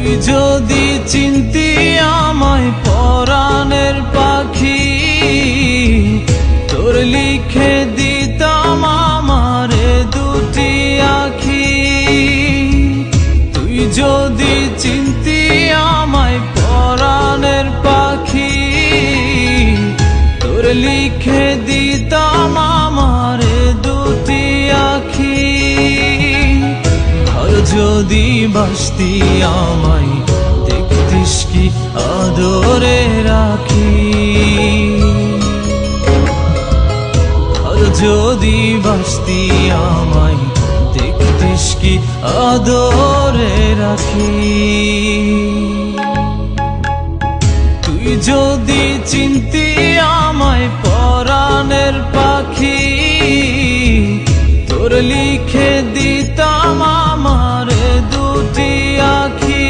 তুই যদি চিনতি আমায় পরাণের পাখি, তোর লিখে দিতাম আমারে দুটি আখি। তুই যদি চিনতি আমায় পরাণের পাখি, তোর লিখে দিতাম আমারে দুটি আখি। আর যদি বাসতি আমায় দেখতিস কি আদরে রাখি। আর যদি বাসতি আমায় দেখতিস কি আদরে রাখি। তুই যদি চিনতি আমায় পরাণের পাখি, তোর লিখে দিতাম আমারে দুটি আখি।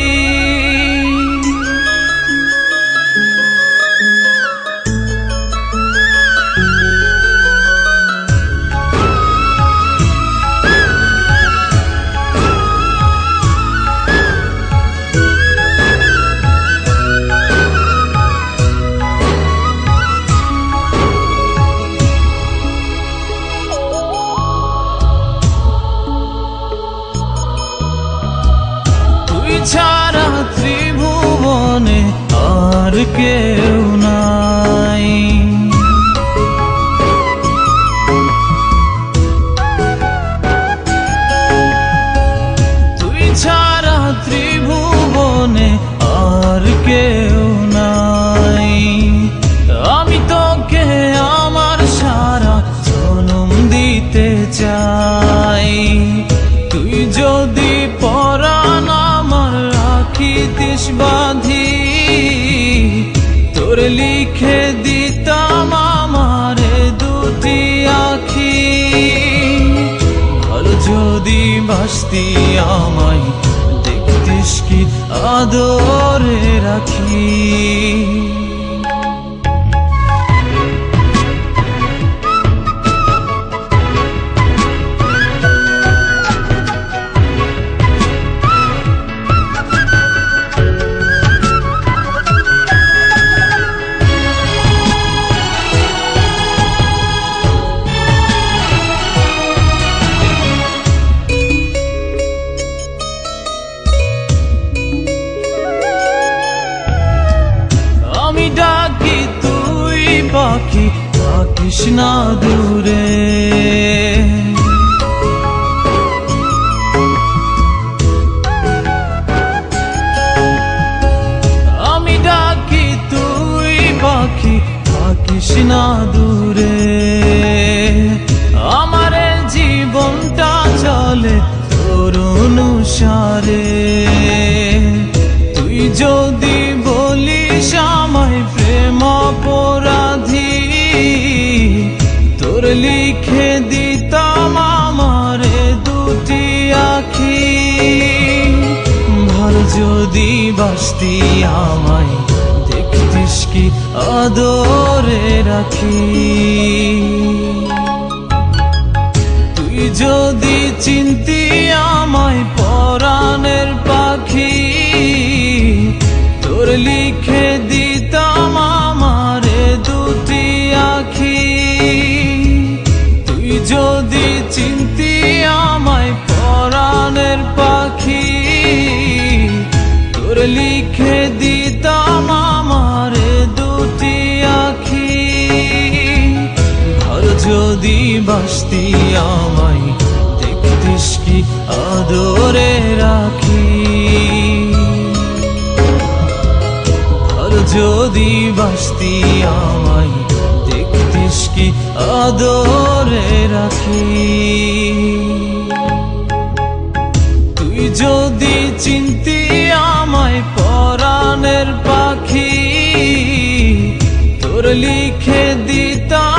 ছাড়া ত্রিভুবনে আর কেউ নাই। তুই ছাড়া ত্রিভুবনে আর কেউ নাই। আমি তোকে আমার সারা জনম দিতে চাই। তুই যদি পরাণ রাখিতিস বাঁধি, তোর লিখে দিতাম আমারে দুটি আখি। আর যদি বাসতি আমায় দেখতিস কি আদরে রাখি। আমি ডাকি তুই পাখি থাকিস না দূরে। আমি ডাকি তুই পাখি থাকিস না দূরে। আমার জীবনটা চলে তোর অনুসারে। তুই যদি বলিস আমায় প্রেম অপরাধী, তোর লিখে দিতাম আমারে দুটি আখি। ভালো যদি বাসতি আমায় দেখতিস কি আদরে রাখি। তুই যদি চিনতি আমায় পরাণের পাখি, তোর লিখে দিতাম আমারে দুটি আখি। তুই যদি চিনতি আমায় পরাণের পাখি, তোর লিখে দিতাম আমারে দুটি আখি। আর যদি বাসতি আমায় দেখতিস কি আদরে রাখি। আর যদি বাসতি আমায় দেখতিস কি আদরে রাখি। তুই যদি চিনতি আমায় পরাণের পাখি, তোর লিখে দিতাম